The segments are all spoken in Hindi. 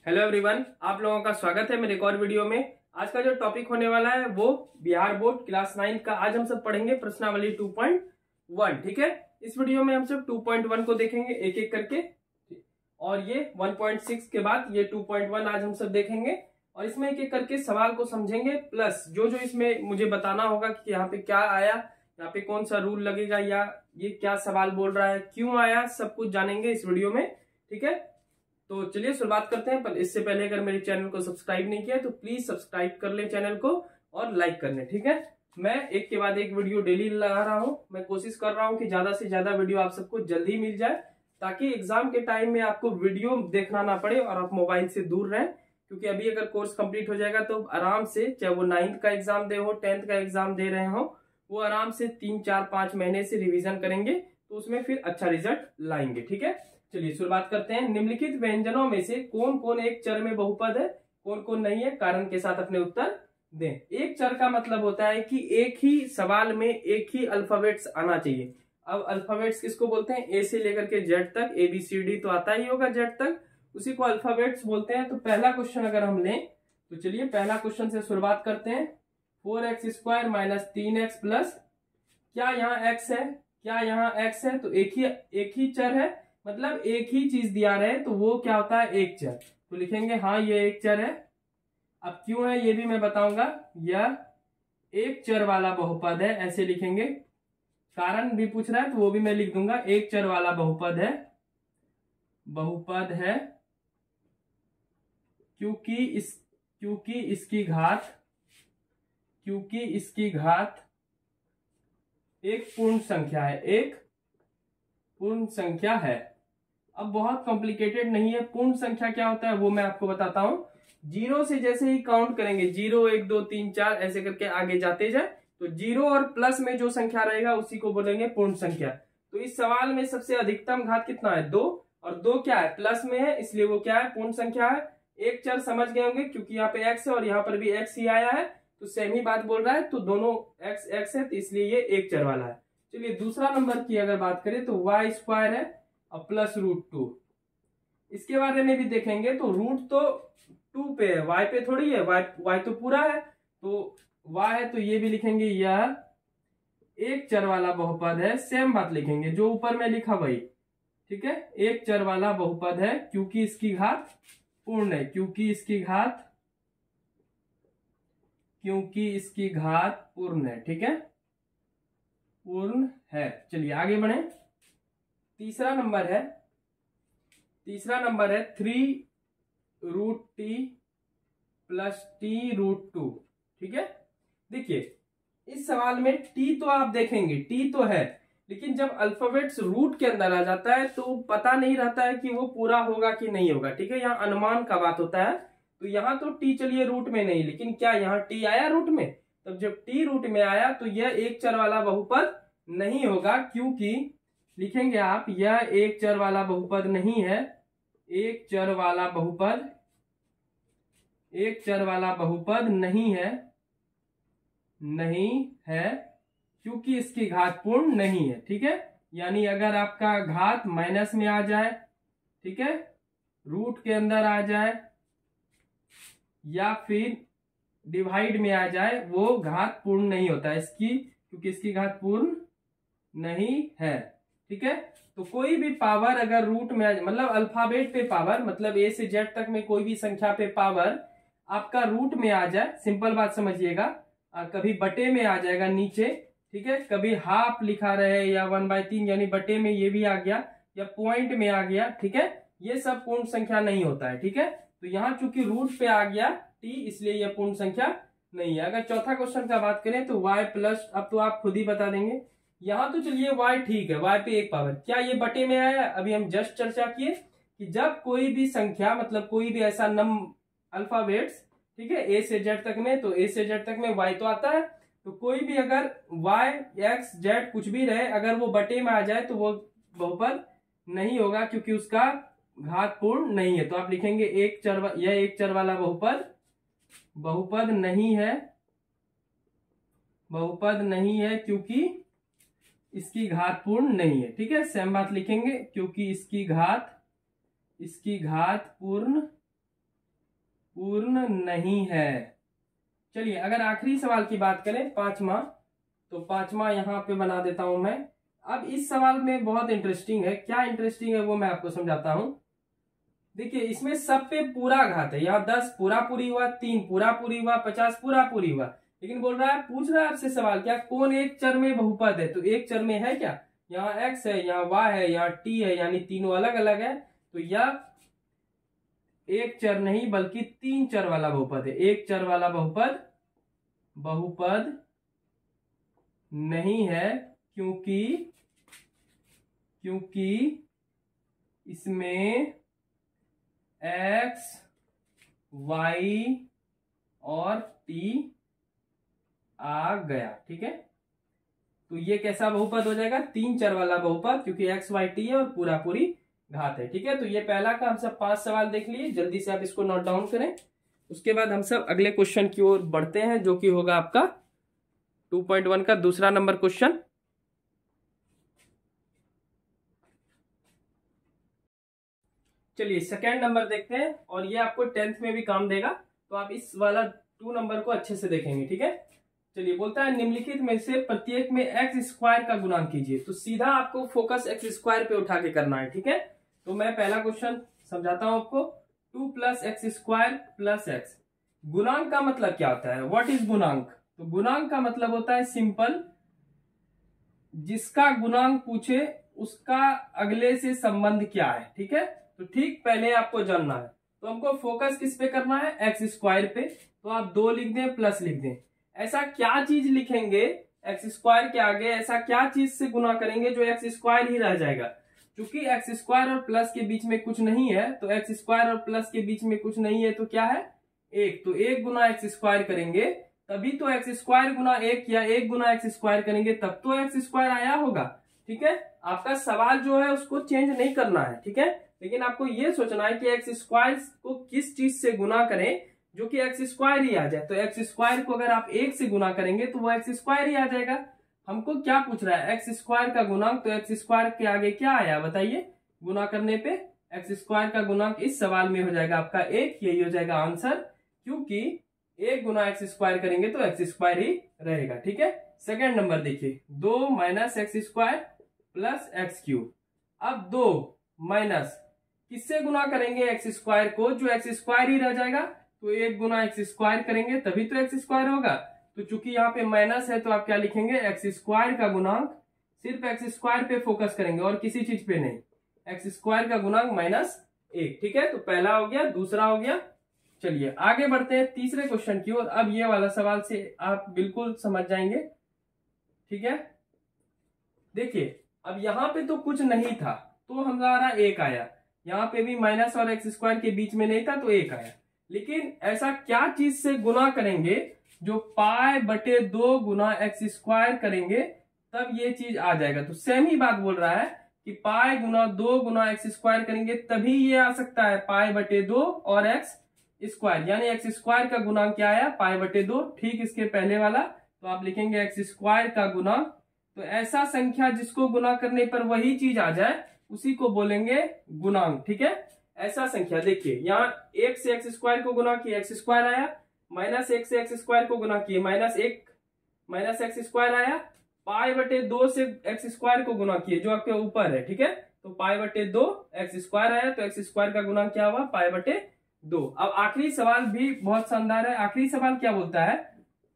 हेलो एवरीवन, आप लोगों का स्वागत है मेरे एक और वीडियो में। आज का जो टॉपिक होने वाला है वो बिहार बोर्ड क्लास 9 का। आज हम सब पढ़ेंगे प्रश्नावली 2.1। ठीक है, इस वीडियो में हम सब 2.1 को देखेंगे एक एक करके, और ये 1.6 के बाद ये 2.1 आज हम सब देखेंगे, और इसमें एक एक करके सवाल को समझेंगे, प्लस जो जो इसमें मुझे बताना होगा कि यहाँ पे क्या आया, यहाँ पे कौन सा रूल लगेगा, या ये क्या सवाल बोल रहा है, क्यों आया, सब कुछ जानेंगे इस वीडियो में। ठीक है, तो चलिए शुरुआत करते हैं। पर इससे पहले अगर मेरे चैनल को सब्सक्राइब नहीं किया तो प्लीज सब्सक्राइब कर लें चैनल को और लाइक कर लें। ठीक है, मैं एक के बाद एक वीडियो डेली लगा रहा हूं। मैं कोशिश कर रहा हूं कि ज्यादा से ज्यादा वीडियो आप सबको जल्दी मिल जाए, ताकि एग्जाम के टाइम में आपको वीडियो देखना ना पड़े और आप मोबाइल से दूर रहें। क्योंकि अभी अगर कोर्स कंप्लीट हो जाएगा तो आराम से, चाहे वो 9th का एग्जाम दे हो, 10th का एग्जाम दे रहे हो, वो आराम से 3-4-5 महीने से रिविजन करेंगे तो उसमें फिर अच्छा रिजल्ट लाएंगे। ठीक है, चलिए शुरुआत करते हैं। निम्नलिखित व्यंजनों में से कौन कौन एक चर में बहुपद है, कौन कौन नहीं है, कारण के साथ अपने उत्तर दें। एक चर का मतलब होता है कि एक ही सवाल में एक ही अल्फाबेट्स आना चाहिए। अब अल्फाबेट्स किसको बोलते हैं? ए से लेकर के जेड तक, ए बी सी डी तो आता ही होगा जेड तक, उसी को अल्फाबेट्स बोलते हैं। तो पहला क्वेश्चन अगर हम लें तो चलिए पहला क्वेश्चन से शुरुआत करते हैं। 4x² - 3x प्लस, क्या यहाँ x है, क्या यहाँ x है? तो एक ही चर है, मतलब एक ही चीज दिया रहे तो वो क्या होता है? एक चर। तो लिखेंगे हाँ ये एक चर है। अब क्यों है ये भी मैं बताऊंगा। यह एक चर वाला बहुपद है, ऐसे लिखेंगे। कारण भी पूछ रहा है तो वो भी मैं लिख दूंगा, एक चर वाला बहुपद है, बहुपद है क्योंकि इसकी घात एक पूर्ण संख्या है, एक पूर्ण संख्या है। अब बहुत कॉम्प्लिकेटेड नहीं है। पूर्ण संख्या क्या होता है वो मैं आपको बताता हूं। 0 से जैसे ही काउंट करेंगे, 0 1 2 3 4 ऐसे करके आगे जाते जाए, तो 0 और प्लस में जो संख्या रहेगा उसी को बोलेंगे पूर्ण संख्या। तो इस सवाल में सबसे अधिकतम घात कितना है? 2, और 2 क्या है? प्लस में है, इसलिए वो क्या है? पूर्ण संख्या है। एक चर समझ गए होंगे क्योंकि यहाँ पे x है और यहाँ पर भी x ही आया है, तो सेम ही बात बोल रहा है, तो दोनों x है, तो इसलिए ये एक चर वाला है। चलिए दूसरा नंबर की अगर बात करें तो y² है और प्लस √2। इसके बारे में भी देखेंगे तो रूट तो 2 पे है, y पे थोड़ी है, y तो पूरा है, तो y है, तो ये भी लिखेंगे यह एक चर वाला बहुपद है। सेम बात लिखेंगे जो ऊपर में लिखा वही। ठीक है, एक चर वाला बहुपद है क्योंकि इसकी घात पूर्ण है, क्योंकि इसकी घात पूर्ण है। ठीक है, पूर्ण है। चलिए आगे बढ़े। तीसरा नंबर है 3√t + t√2। ठीक है, देखिए इस सवाल में t तो आप देखेंगे, t तो है, लेकिन जब अल्फाबेट्स रूट के अंदर आ जाता है तो पता नहीं रहता है कि वो पूरा होगा कि नहीं होगा। ठीक है, यहाँ अनुमान का बात होता है। तो यहाँ तो t चलिए रूट में नहीं, लेकिन क्या यहाँ t आया रूट में? तब जब t रूट में आया तो यह एक चर वाला बहुपद नहीं होगा, क्योंकि लिखेंगे आप यह एक चर वाला बहुपद नहीं है। एक चर वाला बहुपद नहीं है क्योंकि इसकी घात पूर्ण नहीं है। ठीक है, यानी अगर आपका घात माइनस में आ जाए, ठीक है, रूट के अंदर आ जाए या फिर डिवाइड में आ जाए, वो घात पूर्ण नहीं होता क्योंकि इसकी घात पूर्ण नहीं है। ठीक है, तो कोई भी पावर अगर रूट में आ जाए, मतलब अल्फाबेट पे पावर, मतलब ए से जेड तक में कोई भी संख्या पे पावर आपका रूट में आ जाए, सिंपल बात समझिएगा, कभी बटे में आ जाएगा नीचे, ठीक है, कभी हाफ लिखा रहे या 1/3 यानी बटे में ये भी आ गया, या पॉइंट में आ गया, ठीक है, ये सब पूर्ण संख्या नहीं होता है। ठीक है, तो यहाँ चूंकि रूट पे आ गया t, इसलिए यह पूर्ण संख्या नहीं है। अगर चौथा क्वेश्चन का बात करें तो y+, अब तो आप खुद ही बता देंगे। यहाँ तो चलिए y ठीक है, y पे एक पावर, क्या ये बटे में आया? अभी हम जस्ट चर्चा किए कि जब कोई भी संख्या, मतलब कोई भी ऐसा अल्फाबेट्स, ठीक है, ए से जेड तक में, तो ए से जेड तक में y तो आता है, तो कोई भी अगर y x z कुछ भी रहे, अगर वो बटे में आ जाए तो वो बहुपद नहीं होगा, क्योंकि उसका घात पूर्ण नहीं है। तो आप लिखेंगे यह एक चर वाला बहुपद नहीं है क्योंकि इसकी घात पूर्ण नहीं है। ठीक है, सेम बात लिखेंगे, क्योंकि इसकी घात पूर्ण पूर्ण नहीं है। चलिए अगर आखिरी सवाल की बात करें, पांचवा, तो पांचवा यहाँ पे बना देता हूं मैं। अब इस सवाल में बहुत इंटरेस्टिंग है, क्या इंटरेस्टिंग है वो मैं आपको समझाता हूं। देखिए इसमें सब पे पूरा घात है, यहाँ 10 पूरा पूरी हुआ, 3 पूरा पूरी हुआ, 50 पूरा पूरी हुआ, लेकिन बोल रहा है, पूछ रहा है आपसे सवाल, क्या कौन एक चर में बहुपद है? तो एक चर में है क्या? यहाँ x है, यहाँ y है, यहाँ t है, यानी तीनों अलग अलग है। तो यह एक चर नहीं बल्कि 3 चर वाला बहुपद है। एक चर वाला बहुपद नहीं है, क्योंकि इसमें x, y और t आ गया। ठीक है, तो ये कैसा बहुपद हो जाएगा? 3 चर वाला बहुपद, क्योंकि x, y, t है और पूरा पूरी घात है। ठीक है, तो ये पहला का हम सब 5 सवाल देख लिए, जल्दी से आप इसको नोट डाउन करें। उसके बाद हम सब अगले क्वेश्चन की ओर बढ़ते हैं, जो कि होगा आपका 2.1 का दूसरा नंबर क्वेश्चन। चलिए सेकेंड नंबर देखते हैं, और ये आपको 10th में भी काम देगा, तो आप इस वाला 2 नंबर को अच्छे से देखेंगे। ठीक है, चलिए बोलता है निम्नलिखित में से प्रत्येक में एक्स स्क्वायर का गुणांक कीजिए। तो सीधा आपको फोकस एक्स स्क्वायर पे उठा के करना है। ठीक है, तो मैं पहला क्वेश्चन समझाता हूं आपको। 2 + x² + x, गुणांक का मतलब क्या होता है? व्हाट इज गुणांक? तो गुणांक का मतलब होता है सिंपल, जिसका गुणांक पूछे उसका अगले से संबंध क्या है। ठीक है, तो ठीक पहले आपको जानना है, तो हमको फोकस किस पे करना है? एक्स स्क्वायर पे। तो आप 2 लिख दें, प्लस लिख दें। ऐसा क्या चीज लिखेंगे एक्स स्क्वायर के आगे, ऐसा क्या चीज से गुना करेंगे जो एक्स स्क्वायर ही रह जाएगा? क्योंकि एक्स स्क्वायर और प्लस के बीच में कुछ नहीं है, तो एक्स स्क्वायर और प्लस के बीच में कुछ नहीं है, तो क्या है? 1। तो 1 गुना एक्स स्क्वायर करेंगे तभी तो एक्स स्क्वायर गुना 1, या 1 गुना एक्स स्क्वायर करेंगे तब तो एक्स स्क्वायर आया होगा। ठीक है, आपका सवाल जो है उसको चेंज नहीं करना है। ठीक है, लेकिन आपको ये सोचना है कि एक्स स्क्वायर को किस चीज से गुना करें जो कि एक्स स्क्वायर ही आ जाए। तो एक्स स्क्वायर को अगर आप 1 से गुना करेंगे तो वो एक्स स्क्वायर ही आ जाएगा। हमको क्या पूछ रहा है? एक्स स्क्वायर का गुणांक, तो एक्स स्क्वायर के आगे क्या आया बताइए? गुना करने पे एक्स स्क्वायर का गुणांक इस सवाल में हो जाएगा आपका 1, यही हो जाएगा आंसर, क्योंकि 1 गुना एक्स स्क्वायर करेंगे तो एक्स स्क्वायर ही रहेगा। ठीक है, सेकेंड नंबर देखिए, 2 - x² + x³। अब 2 माइनस किससे गुना करेंगे? एक्स स्क्वायर को, जो एक्स स्क्वायर ही रह जाएगा। तो 1 गुना एक्स स्क्वायर करेंगे तभी तो एक्स स्क्वायर होगा। तो चूंकि यहाँ पे माइनस है तो आप क्या लिखेंगे? एक्स स्क्वायर का गुणांक, सिर्फ एक्स स्क्वायर पे फोकस करेंगे और किसी चीज पे नहीं। एक्स स्क्वायर का गुणांक -1। ठीक है, तो पहला हो गया, दूसरा हो गया। चलिए आगे बढ़ते हैं तीसरे क्वेश्चन की ओर। अब ये वाला सवाल से आप बिल्कुल समझ जाएंगे। ठीक है, देखिए अब यहाँ पे तो कुछ नहीं था तो हमारा 1 आया, यहाँ पे भी माइनस और एक्स स्क्वायर के बीच में नहीं था तो 1 आया। लेकिन ऐसा क्या चीज से गुना करेंगे जो π/2 गुना एक्स स्क्वायर करेंगे तब ये चीज आ जाएगा? तो सेम ही बात बोल रहा है कि π गुना 2 गुना एक्स स्क्वायर करेंगे तभी ये आ सकता है π/2 और एक्स स्क्वायर, यानी एक्स स्क्वायर का गुणांक क्या आया? π/2। ठीक इसके पहले वाला, तो आप लिखेंगे एक्स स्क्वायर का गुणांक। तो ऐसा संख्या जिसको गुना करने पर वही चीज आ जाए उसी को बोलेंगे गुणांक। ठीक है, ऐसा संख्या देखिए, यहाँ 1 से एक्स स्क्वायर को गुना किए एक्स स्क्वायर आया, -1 से एक्स स्क्वायर को गुना किए -1 एक्स स्क्वायर आया, π/2 से एक्स स्क्वायर को गुना किए जो आपके ऊपर है। ठीक है, तो π/2 एक्स स्क्वायर आया, तो एक्स स्क्वायर का गुणांक क्या हुआ? π/2। अब आखिरी सवाल भी बहुत शानदार है। आखिरी सवाल क्या बोलता है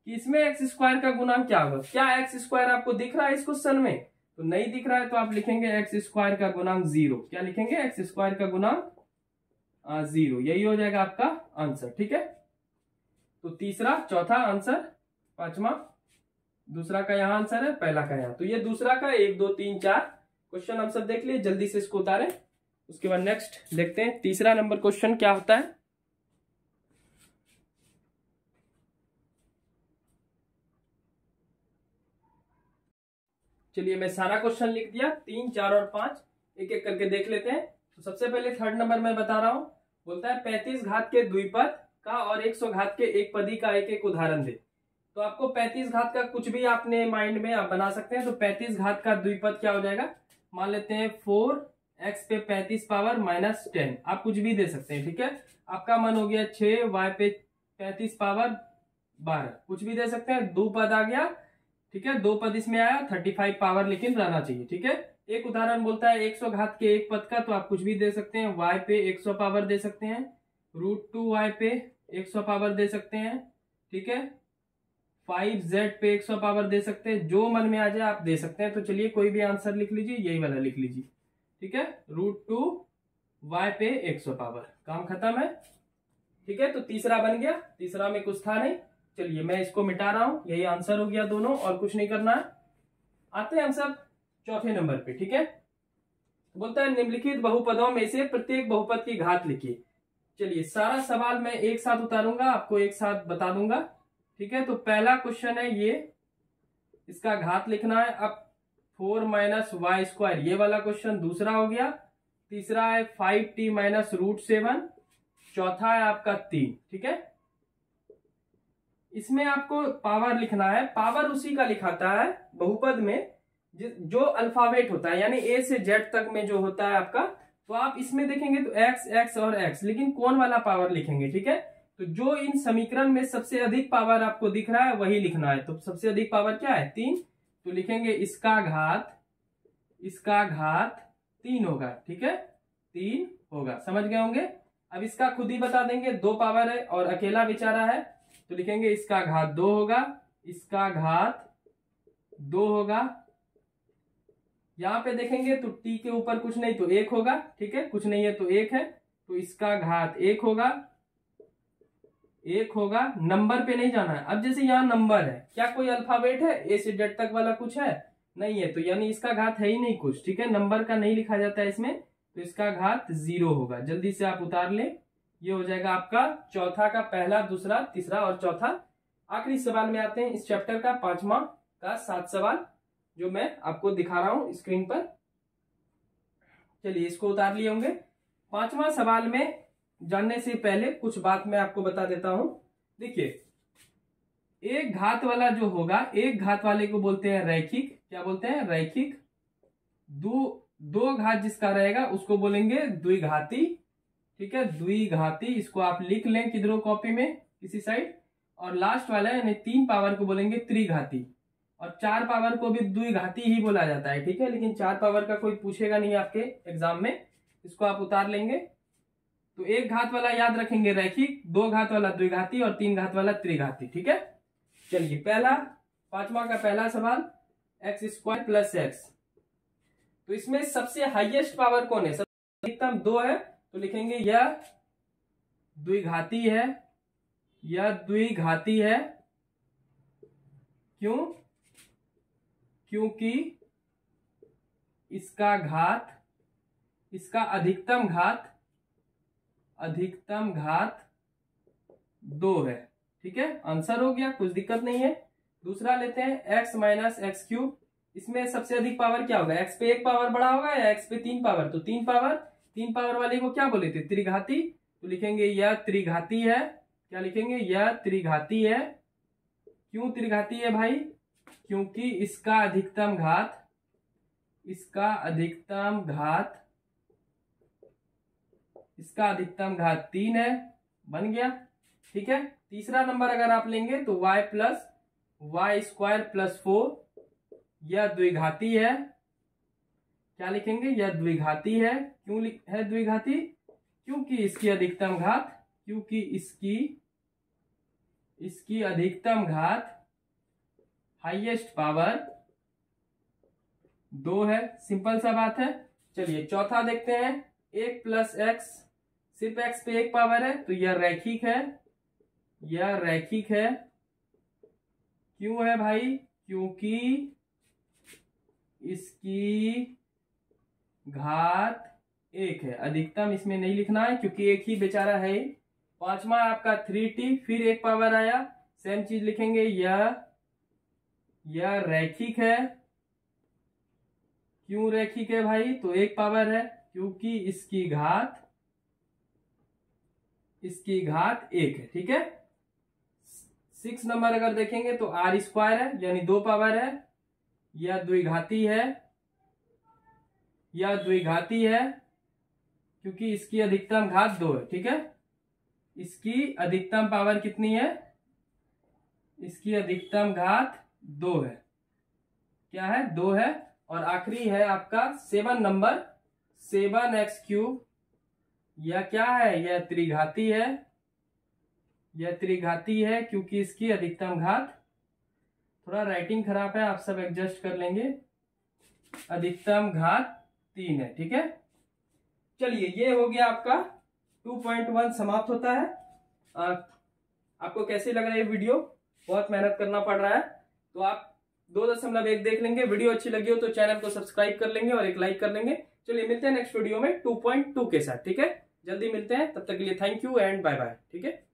कि इसमें एक्स स्क्वायर का गुणांक क्या होगा? क्या एक्स स्क्वायर आपको दिख रहा है इस क्वेश्चन में? तो नहीं दिख रहा है, तो आप लिखेंगे एक्स स्क्वायर का गुणांक 0। क्या लिखेंगे? एक्स स्क्वायर का गुणांक 0, यही हो जाएगा आपका आंसर। ठीक है, तो तीसरा, चौथा आंसर, पांचवा, दूसरा का यहाँ आंसर है, पहला का यहाँ। तो ये दूसरा का 1 2 3 4 क्वेश्चन हम सब देख लिए, जल्दी से इसको उतारें। उसके बाद नेक्स्ट देखते हैं तीसरा नंबर क्वेश्चन क्या होता है। चलिए मैं सारा क्वेश्चन लिख दिया, 3 4 और 5 एक एक करके देख लेते हैं। तो सबसे पहले थर्ड नंबर में बता रहा हूं, बोलता है 35 घात के द्विपद का और 100 घात के एक पदी का एक एक उदाहरण दे। तो आपको 35 घात का कुछ भी अपने माइंड में आप बना सकते हैं। तो 35 घात का द्विपद क्या हो जाएगा? मान लेते हैं 4 x पे 35 पावर -10, आप कुछ भी दे सकते हैं, ठीक है। आपका मन हो गया 6, y पे 35 पावर 12, कुछ भी दे सकते हैं। 2 पद आ गया, ठीक है, 2 पद इसमें आया, 35 पावर लेकिन रहना चाहिए, ठीक है। एक उदाहरण बोलता है 100 घात के एक पद का, तो आप कुछ भी दे सकते हैं। y पे 100 पावर दे सकते हैं, √2y पे 100 पावर दे सकते हैं, ठीक है। 5z पे 100 पावर दे सकते हैं, जो मन में आ जाए आप दे सकते हैं। तो चलिए कोई भी आंसर लिख लीजिए, यही वाला लिख लीजिए, ठीक है। √2y पे 100 पावर, काम खत्म है, ठीक है। तो तीसरा बन गया, तीसरा में कुछ था नहीं। चलिए मैं इसको मिटा रहा हूं, यही आंसर हो गया दोनों, और कुछ नहीं करना है। आते हैं हम सब चौथे नंबर पे, ठीक है। बोलता है निम्नलिखित बहुपदों में से प्रत्येक बहुपद की घात लिखिए। चलिए सारा सवाल मैं एक साथ उतारूंगा, आपको एक साथ बता दूंगा, ठीक है। तो पहला क्वेश्चन है ये, इसका घात लिखना है। अब 4 - y², ये वाला क्वेश्चन दूसरा हो गया। तीसरा है 5t - √7, चौथा है आपका 3, ठीक है। इसमें आपको पावर लिखना है। पावर उसी का लिखाता है बहुपद में जो अल्फाबेट होता है, यानी ए से जेड तक में जो होता है आपका। तो आप इसमें देखेंगे तो x, x और x, लेकिन कौन वाला पावर लिखेंगे, ठीक है। तो जो इन समीकरण में सबसे अधिक पावर आपको दिख रहा है वही लिखना है। तो सबसे अधिक पावर क्या है, 3, तो लिखेंगे इसका घात 3 होगा, ठीक है, 3 होगा, समझ गए होंगे। अब इसका खुद ही बता देंगे, 2 पावर है और अकेला बेचारा है, तो लिखेंगे इसका घात 2 होगा, इसका घात 2 होगा। यहां पे देखेंगे तो t के ऊपर कुछ नहीं तो 1 होगा, ठीक है, कुछ नहीं है तो 1 है, तो इसका घात 1 होगा, 1 होगा। नंबर पे नहीं जाना है। अब जैसे यहाँ नंबर है, क्या कोई अल्फाबेट है ए से जेड तक वाला कुछ है, नहीं है, तो यानी इसका घात है ही नहीं कुछ, ठीक है। नंबर का नहीं लिखा जाता है इसमें, तो इसका घात 0 होगा। जल्दी से आप उतार लें, ये हो जाएगा आपका चौथा का पहला, दूसरा, तीसरा और चौथा। आखिरी सवाल में आते हैं, इस चैप्टर का 5वां का 7 सवाल जो मैं आपको दिखा रहा हूं स्क्रीन पर। चलिए इसको उतार लिए होंगे। 5वां सवाल में जानने से पहले कुछ बात मैं आपको बता देता हूं। देखिए एक घात वाला जो होगा, एक घात वाले को बोलते हैं रैखिक। क्या बोलते हैं, रैखिक। दो घात जिसका रहेगा उसको बोलेंगे द्विघाती, ठीक है, द्विघाती। इसको आप लिख लें किधरों कॉपी में किसी साइड। और लास्ट वाला यानी 3 पावर को बोलेंगे त्रिघाती, और 4 पावर को भी द्विघाती ही बोला जाता है, ठीक है। लेकिन 4 पावर का कोई पूछेगा नहीं आपके एग्जाम में, इसको आप उतार लेंगे। तो एक घात वाला याद रखेंगे रैखिक, 2 घात वाला द्विघाती और 3 घात वाला त्रिघाती, ठीक है। चलिए पहला 5वां का पहला सवाल, x² + x। तो इसमें सबसे हाईएस्ट पावर कौन है, सबसे अधिकतम 2 है, तो लिखेंगे यह द्विघाती है, यह द्विघाती है। क्यों, क्योंकि इसका घात, इसका अधिकतम घात 2 है, ठीक है। आंसर हो गया, कुछ दिक्कत नहीं है। दूसरा लेते हैं x - x³। इसमें सबसे अधिक पावर क्या होगा, x पे 1 पावर बड़ा होगा या x पे 3 पावर, तो 3 पावर वाले को क्या बोले थे, त्रिघाती। तो लिखेंगे यह त्रिघाती है। क्या लिखेंगे, यह त्रिघाती है। क्यों त्रिघाती है भाई, क्योंकि इसका अधिकतम घात 3 है, बन गया, ठीक है। तीसरा नंबर अगर आप लेंगे तो y + y² + 4, यह द्विघाती है। क्या लिखेंगे, यह द्विघाती है। क्यों है द्विघाती, क्योंकि इसकी अधिकतम घात हाईएस्ट पावर 2 है। सिंपल सा बात है। चलिए चौथा देखते हैं, 1 + x, सिर्फ x पे 1 पावर है, तो यह रैखिक है, यह रैखिक है। क्यों है भाई, क्योंकि इसकी घात 1 है। अधिकतम इसमें नहीं लिखना है क्योंकि एक ही बेचारा है। 5वां आपका 3t, फिर 1 पावर आया, सेम चीज लिखेंगे, यह रैखिक है। क्यों रैखिक है भाई, तो 1 पावर है, क्योंकि इसकी घात 1 है, ठीक है। 6 नंबर अगर देखेंगे तो r² है, यानी 2 पावर है, यह द्विघाती है। यह द्विघाती है क्योंकि इसकी अधिकतम घात 2 है। ठीक है, इसकी अधिकतम पावर कितनी है? इसकी अधिकतम घात 2 है। क्या है? 2 है। और आखिरी है आपका 7 नंबर, 7x3। यह क्या है? यह त्रिघाती है। यह त्रिघाती है क्योंकि इसकी अधिकतम घात, थोड़ा राइटिंग खराब है, आप सब एडजस्ट कर लेंगे, अधिकतम घात 3 है। ठीक है, चलिए ये हो गया आपका 2.1 समाप्त होता है। आपको कैसे लग रहा है ये वीडियो? बहुत मेहनत करना पड़ रहा है, तो आप 2.1 देख लेंगे। वीडियो अच्छी लगी हो तो चैनल को सब्सक्राइब कर लेंगे और एक लाइक कर लेंगे। चलिए मिलते हैं नेक्स्ट वीडियो में 2.2 के साथ। ठीक है, जल्दी मिलते हैं, तब तक के लिए thank you and bye bye. ठीक है।